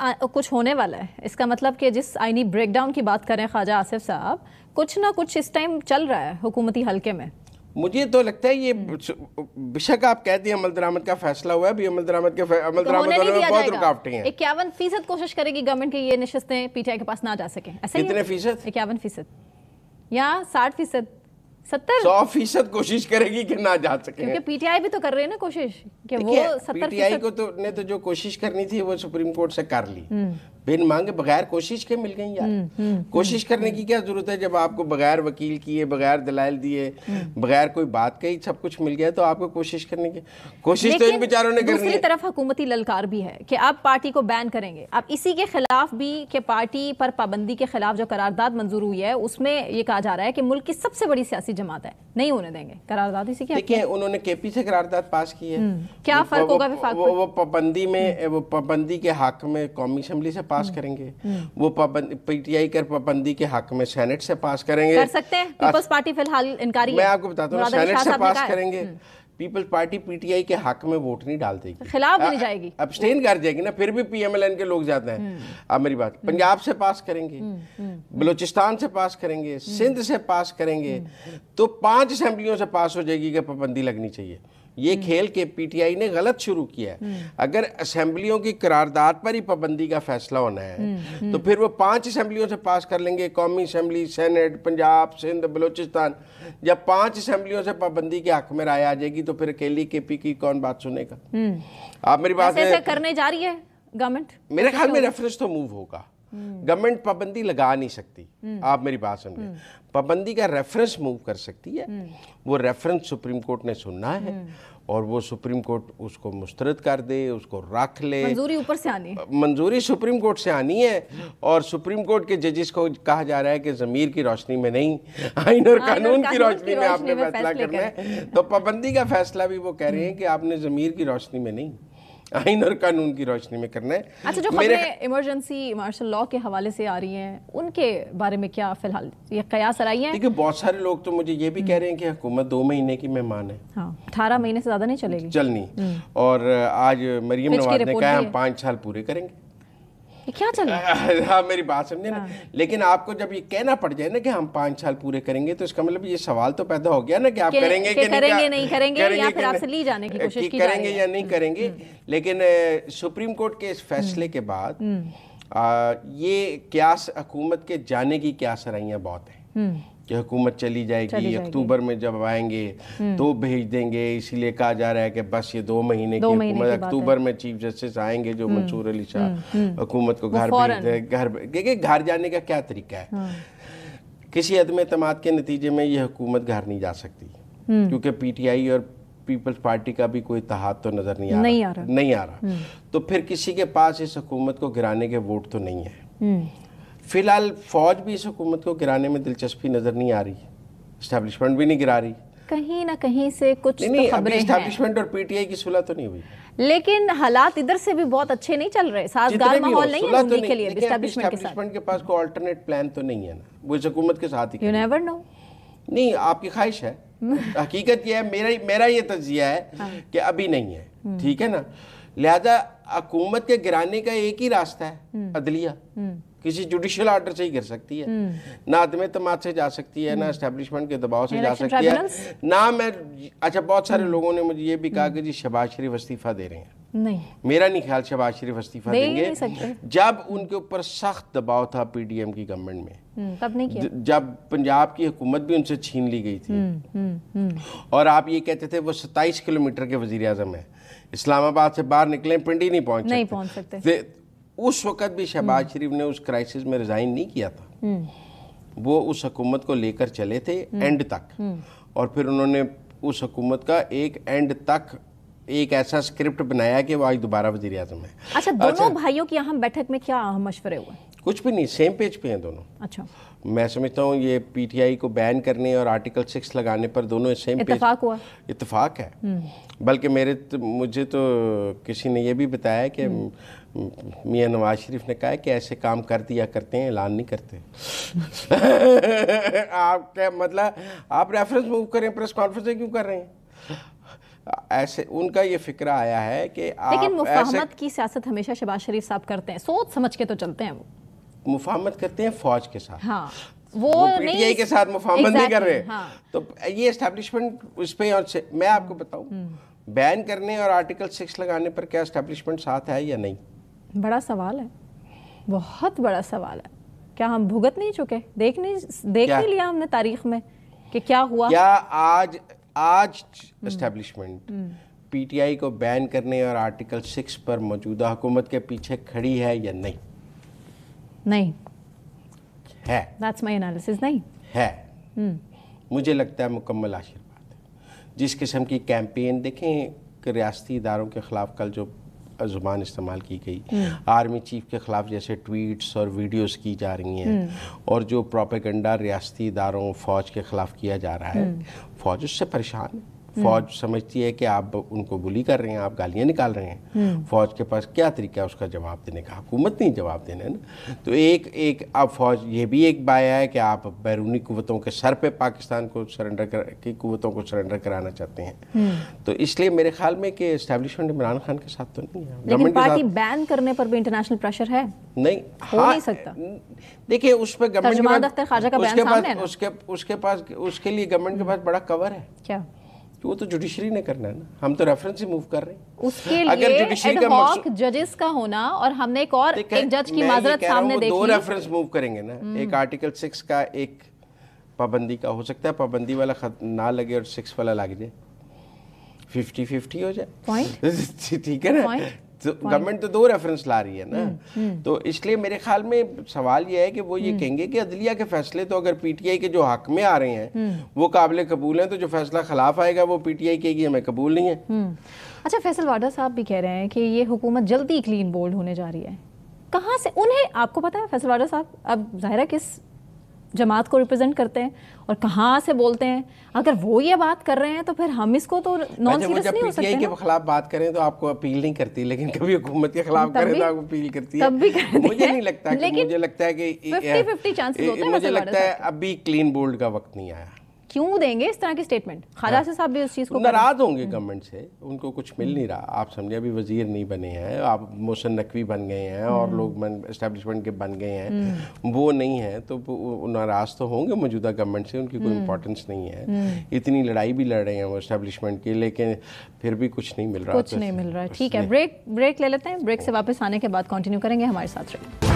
کچھ ہونے والا ہے. اس کا مطلب کہ جس آئینی بریک ڈاؤن کی بات کریں خواجہ آصف صاحب, کچھ نہ کچھ اس ٹائم چل رہا ہے حکومتی حلقے میں. مجھے تو لگتا ہے یہ بشک آپ کہتے ہیں عمل درآمد کا فیصلہ ہوا ہے, ابھی عمل درآمد ہونے میں بہت رکاوٹیں ہیں. 51% کوشش کرے گی گورنمنٹ کی یہ نشستیں پی ٹی آئی کے پاس نہ جا سکیں. کتنے فیصد؟ 51% یا 60%, 100% کوشش کرے گی کہ نہ جا سکیں. کیونکہ پی ٹی آئی بھی تو کر رہے ہیں نا کوشش کہ وہ 70%. پی ٹی آئی کو تو جو کوشش کرنی تھی وہ سپریم کورٹ سے کر لی, بن مانگے بغیر کوشش کے مل گئی یار. کوشش کرنے کی کیا ضرورت ہے جب آپ کو بغیر وکیل کیے, بغیر دلائل دیے, بغیر کوئی بات کہی سب کچھ مل گیا, تو آپ کو کوشش کرنے کی کوشش تو ان بیچاروں نے کرنی ہے. دوسری طرف حکومتی للکار بھی ہے کہ آپ پارٹی کو بین کریں گے. آپ اسی کے خلاف بھی کہ پارٹی پر پابندی کے خلاف جو قرارداد منظور ہوئی ہے اس میں یہ کہا جا رہا ہے کہ ملک کی سب سے بڑی سیاسی جماعت ہے, نہیں ہونے دیں گے قرارداد. اسی کے دیکھیں انہوں نے کے پی سے قرارداد پاس کی ہے, کیا فرق ہوگا وفاق پر؟ وہ پابندی کے حق میں قومی اسمبلی سے پاس کریں گے, وہ پی ٹی آئی کر پابندی کے حق میں سینٹ سے پاس کریں گے. کر سکتے ہیں پیپلز پارٹی فی الحال انکاری ہے. میں آپ کو بتاتا ہوں, سینٹ سے پاس کریں گے. پیپلز پارٹی پی ٹی آئی کے حق میں ووٹ نہیں ڈال دے گی, خلاف بھی نہیں جائے گی, ابسٹین کر جائے گی نا. پھر بھی پی ایم ایل این کے لوگ جاتے ہیں. آپ میری بات, پنجاب سے پاس کریں گے, بلوچستان سے پاس کریں گے, سندھ سے پاس کریں گے, تو 5 اسمبلیوں سے پاس ہو جائے گی کہ پابندی لگنی چاہیے. یہ کھیل کے پی ٹی آئی نے غلط شروع کیا ہے. اگر اسمبلیوں کی قرارداد پر ہی پابندی کا فیصلہ ہونا ہے تو پھر وہ 5 اسمبلیوں سے پاس کر لیں گے, قومی اسمبلی, سینٹ, پنجاب, سندھ, بلوچستان. جب 5 اسمبلیوں سے پابندی کے حق میں رائے آ جائے گی تو پھر اکیلی کے پی کی کون بات سنے گا؟ آپ میری بات ایسے کرنے جا رہی ہے گورنمنٹ. میرے خیال میں ریفرنس تو موو ہوگا. گورنمنٹ پابندی لگا نہیں سکتی, آپ میری بات سمجھیں. پابندی کا ریفرنس موو کر سکتی ہے, وہ ریفرنس سپریم کورٹ نے سننا ہے اور وہ سپریم کورٹ اس کو مسترد کر دے, اس کو رکھ لے. منظوری اوپر سے آنی ہے, منظوری سپریم کورٹ سے آنی ہے. اور سپریم کورٹ کے ججز کو کہا جا رہا ہے کہ ضمیر کی روشنی میں نہیں, آئین اور قانون کی روشنی میں آپ نے فیصلہ کرنا ہے. تو پابندی کا فیصلہ بھی وہ کہہ رہے ہیں کہ آپ نے ضمیر کی روشنی میں نہیں, آئین اور قانون کی روشنی میں کرنا ہے. اچھا, جو خبریں ایمرجنسی مارشل لاء کے حوالے سے آ رہی ہیں ان کے بارے میں کیا فی الحال یہ قیاس آرائی ہیں؟ دیکھیں بہت سارے لوگ تو مجھے یہ بھی کہہ رہے ہیں کہ حکومت 2 مہینے کی مہمان ہے. ہاں, 18 مہینے سے زیادہ نہیں چلے گی, چلنی. اور آج مریم نواز نے کہا ہم 5 سال پورے کریں گے. کیا چل رہا ہے؟ ہاں میری بات سمجھے نا. لیکن آپ کو جب یہ کہنا پڑ جائے نا کہ ہم 5 سال پورے کریں گے تو اس کا مطلب یہ سوال تو پیدا ہو گیا نا کہ آپ کریں گے کہ نہیں کریں گے, یا پھر آپ سے لی جانے کی کوشش کی کریں گے یا نہیں کریں گے. لیکن سپریم کورٹ کے اس فیصلے کے بعد یہ قیاس حکومت کے جانے کی قیاس آرائیاں بہت ہیں کہ حکومت چلی جائے گی, اکتوبر میں جب آئیں گے تو بھیج دیں گے. اسی لیے کہا جا رہا ہے کہ بس یہ 2 مہینے کی حکومت, اکتوبر میں چیف جسٹس آئیں گے جو منصور علی شاہ, حکومت کو گھر بھیج دیں. گھر جانے کا کیا طریقہ ہے؟ کسی عدم اعتماد کے نتیجے میں یہ حکومت گھر نہیں جا سکتی, کیونکہ پی ٹی آئی اور پیپلز پارٹی کا بھی کوئی اتحاد تو نظر نہیں آ رہا. تو پھر کسی کے پاس اس حکومت کو گرانے کے ووٹ تو نہیں ہے. فی الحال فوج بھی اس حکومت کو گرانے میں دلچسپی نظر نہیں آ رہی, اسٹیبلشمنٹ بھی نہیں گرا رہی. کہیں نہ کہیں سے کچھ نہیں, ابھی اسٹیبلشمنٹ اور پی ٹی آئی کی صلح تو نہیں ہوئی. لیکن حالات ادھر سے بھی بہت اچھے نہیں چل رہے, سازگار ماحول نہیں ہے مودی کے لیے. اسٹیبلشمنٹ کے پاس کوئی آلٹرنیٹ پلان تو نہیں ہے نا, وہ اس حکومت کے ساتھ ہی. You never know. نہیں, آپ کی خواہش ہے, حقیقت یہ ہے, میرا یہ تجزیہ ہے کہ ابھی نہیں ہے, ٹھیک ہے نا. لہذا حکومت کے گرانے کا ایک ہی راستہ ہے, عدلیہ. کسی جوڈیشل آرڈر سے ہی گر سکتی ہے, نہ عدم اعتماد سے جا سکتی ہے, نہ اسٹیبلشمنٹ کے دباؤ سے جا سکتی ہے, نہ میں. اچھا, بہت سارے لوگوں نے مجھے یہ بھی کہا کہ جی شہباز شریف استعفیٰ دے رہے ہیں. نہیں, میرا نہیں خیال شہباز شریف استعفیٰ دیں گے. جب ان کے اوپر سخت دباؤ تھا پی ڈی ایم کی گورنمنٹ میں, تب نہیں کیا. جب پنجاب کی حکومت بھی ان سے چھین لی گئی تھی اور آپ یہ کہتے تھے وہ 27 کلومیٹر کے وزیر اعظم ہیں, اسلام آباد سے باہر نکلیں پنڈی نہیں پہنچ سکتے. اس وقت بھی شہباز شریف نے اس کرائسس میں ریزائن نہیں کیا تھا, وہ اس حکومت کو لے کر چلے تھے اینڈ تک, اور پھر انہوں نے اس حکومت کا ایک اینڈ تک ایک ایسا اسکرپٹ بنایا کہ وہ آج دوبارہ وزیر اعظم ہے. اچھا, دونوں بھائیوں کی اہم بیٹھک میں کیا اہم مشورے ہوئے؟ کچھ بھی نہیں, سیم پیج پہ ہیں دونوں. اچھا, میں سمجھتا ہوں یہ پی ٹی آئی کو بین کرنے اور آرٹیکل 6 لگانے پر دونوں سیم پیج. اتفاق ہوا؟ اتفاق ہے. بلکہ مجھے تو کسی نے یہ بھی بتایا کہ میاں نواز شریف نے کہا ہے کہ ایسے کام کر دیا کرتے ہیں, اعلان نہیں کرتے. آپ کیا مطلب, آپ ریفرنس موو کریں, پریس کانفرنس کیوں کر رہے ہیں؟ ایسے ان کا یہ فکرہ آیا ہے کہ لیکن مفاہمت کی سیاست ہمیشہ شہباز شریف صاحب کرتے ہیں، سوچ سمجھ کے تو چلتے ہیں، وہ مفاہمت کرتے ہیں فوج کے ساتھ، ہاں وہ پی ٹی آئی کے ساتھ مفاہمت نہیں کر رہے. تو یہ اسٹیبلشمنٹ اس پہ، اور میں آپ کو بتاؤں بین کرنے اور آرٹیکل 6 لگانے پر کیا اسٹیبلشمنٹ ساتھ ہے یا نہیں؟ بڑا سوال ہے، بہت بڑا سوال ہے. کیا ہم بھگت نہیں چکے؟ دیکھ نہیں لیا ہم نے تاریخ میں کہ کیا ہوا؟ کیا آج اسٹیبلشمنٹ پی ٹی آئی کو بین کرنے اور آرٹیکل 6 پر موجودہ حکومت کے پیچھے کھڑی ہے یا نہیں؟ نہیں ہے. That's my analysis. نہیں ہے. مجھے لگتا ہے مکمل آشرواد ہے. جس قسم کی کیمپین دیکھیں کہ ریاستی اداروں کے خلاف کل جو زبان استعمال کی گئی، آرمی چیف کے خلاف جیسے ٹویٹس اور ویڈیوز کی جا رہی ہیں، اور جو پروپیگنڈا ریاستی اداروں فوج کے خلاف کیا جا رہا ہے، فوج اس سے پریشان ہے. فوج سمجھتی ہے کہ آپ ان کو بلی کر رہے ہیں، آپ گالیاں نکال رہے ہیں. فوج کے پاس کیا طریقہ ہے اس کا جواب دینے کا؟ حکومت نہیں جواب دینا ہے نا. تو ایک اب فوج یہ بھی ایک بایا ہے کہ آپ بیرونی قوتوں کے سر پہ پاکستان کو قوتوں کو سرنڈر کرانا چاہتے ہیں. تو اس لیے میرے خیال میں کہ اسٹیبلشمنٹ عمران خان کے ساتھ تو نہیں ہے. لیکن پارٹی بین کرنے پر بھی انٹرنیشنل پریشر ہے، نہیں ہو نہیں سکتا. دیکھیں اس پہ ترجمان دفتر خارجہ کا بیان سامنے ہے نا، اس کے لیے گورنمنٹ کے پاس بڑا کور ہے. کیا وہ تو جوڈیشری نے کرنا ہے نا، ہم تو ریفرنس ہی موو کر رہے ہیں. اس کے لیے ایڈ ہاک ججز کا ہونا، اور ہم نے ایک جج کی معذرت سامنے دیکھی. دو ریفرنس موو کریں گے نا. ایک آرٹیکل 6 کا، ایک پابندی کا. ہو سکتا ہے پابندی والا خط نہ لگے اور 6 والا لگ جائے، 50-50 ہو جائے. ٹھیک ہے نا. گورنمنٹ تو دو ریفرنس لا رہی ہے نا. تو اس لیے میرے خیال میں سوال یہ ہے کہ وہ یہ کہیں گے کہ عدلیہ کے فیصلے تو اگر پی ٹی آئی کے جو حق میں آ رہے ہیں وہ قابل قبول ہیں، تو جو فیصلہ خلاف آئے گا وہ پی ٹی آئی کہے گی ہمیں قبول نہیں ہے. اچھا، فیصل واڈا صاحب بھی کہہ رہے ہیں کہ یہ حکومت جلدی کلین بولڈ ہونے جا رہی ہے. کہاں سے انہیں، آپ کو پتا ہے فیصل واڈا صاحب اب ظاہر ہے کس جماعت کو ریپرزینٹ کرتے ہیں اور کہاں سے بولتے ہیں؟ اگر وہ یہ بات کر رہے ہیں تو پھر ہم اس کو تو نان سیریس نہیں ہو سکتے. جب پی ٹی آئی کے خلاف بات کریں تو آپ کو اپیل نہیں کرتی، لیکن کبھی حکومت کے خلاف کریں تو آپ کو اپیل کرتی ہے. مجھے نہیں لگتا کہ مجھے لگتا ہے کہ 50-50 چانسز ہوتے ہیں. مجھے لگتا ہے ابھی کلین بولڈ کا وقت نہیں آیا. کیوں دیں گے اس طرح کی سٹیٹمنٹ؟ خواجہ صاحب بھی اس چیز کو ناراض ہوں گے گورنمنٹ سے، ان کو کچھ مل نہیں رہا. آپ سمجھے ابھی وزیر نہیں بنے ہیں، آپ محسن نقوی بن گئے ہیں اور لوگ اسٹیبلشمنٹ کے بن گئے ہیں، وہ نہیں ہیں. تو ناراض تو ہوں گے موجودہ گورنمنٹ سے، ان کی کوئی امپورٹنس نہیں ہے. اتنی لڑائی بھی لڑ رہے ہیں وہ اسٹیبلشمنٹ کی، لیکن پھر بھی کچھ نہیں مل رہا. ٹھیک ہے، بریک لے لیتے ہیں. بریک سے واپس آنے کے بعد کنٹینیو کریں گے. ہمارے ساتھ رہیں.